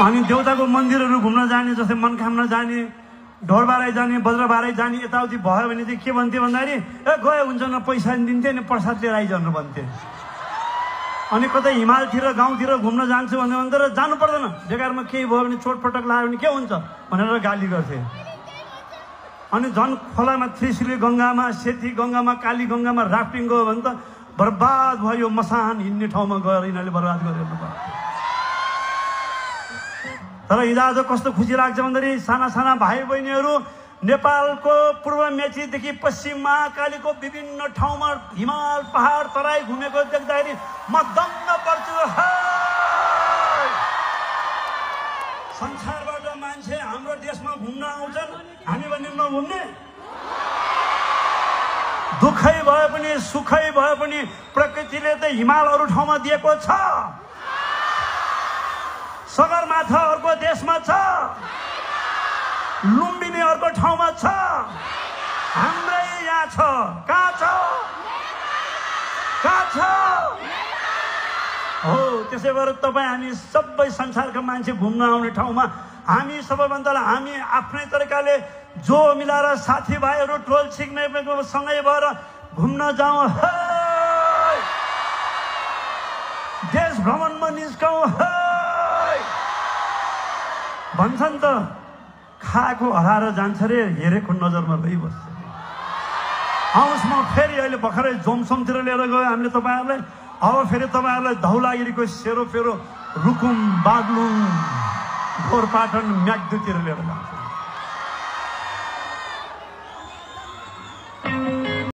अनि देउताको मन्दिरहरू घुम्न जाने, जस्तै मनकामना जाने, ढोरबाराई जाने, बज्रबाराई जाने, यताउति भयो भने चाहिँ के भन्थे भन्दाखेरि ए गयो हुन्छ न, पैसा दिन्थे नि, प्रसाद लिएर आइजानु भन्थे। अनि कतै हिमालतिर गाउँतिर घुम्न जान्छु भन्दा जानु पर्दैन, बेकारमा केही भयो भने चोटपटक लाग्यो भने के हुन्छ भनेर गाली गर्थे। अनि झन् खोलामा त्रिशुली गङ्गामा, सेती गङ्गामा, काली गङ्गामा राफ्टिङ गयो भने त बर्बाद भयो। मसान हिँड्ने ठाउँमा गएर यिनीहरूले बर्बाद गरेर भयो। तर हिजो आज कस्तो खुसी लाग्छ भन्दाखेरि साना साना भाइ बहिनीहरू नेपालको पूर्व मेचीदेखि पश्चिम महाकालीको विभिन्न ठाउँमा हिमाल पहाड तराई घुमेको देख्दाखेरि म दम्न पर्छु। संसारबाट मान्छे हाम्रो देशमा घुम्न आउँछन्, हामी भने नघुम्ने? दुःखै भए पनि सुखै भए पनि प्रकृतिले त हिमाल अरू ठाउँमा दिएको छ, सगरमाथा अर्को देशमा छ, लुम्बिनी अर्को ठाउँमा छ, हाम्रै यहाँ छ। कहाँ छ? कहाँ छ? हो, त्यसै गरेर तपाईँ हामी सबै संसारका मान्छे घुम्न आउने ठाउँमा हामी सबैभन्दा हामी आफ्नै तरिकाले जो मिलाएर साथीभाइहरू टोल छिक्नेको सँगै भएर घुम्न जाउँ, देश भ्रमणमा निस्कौँ भन्छन् त। खाएको हराएर जान्छ रे, हेरेको नजरमा रहिबस्छ। आउनुहोस्, म फेरि अहिले भर्खरै जोमसोमतिर लिएर गयो हामीले तपाईँहरूलाई। अब फेरि तपाईँहरूलाई धौलागिरीको सेरोफेरो, रुकुम, बागलुङ, गोरपाटन, म्याग्दुतिर लिएर जान्छ।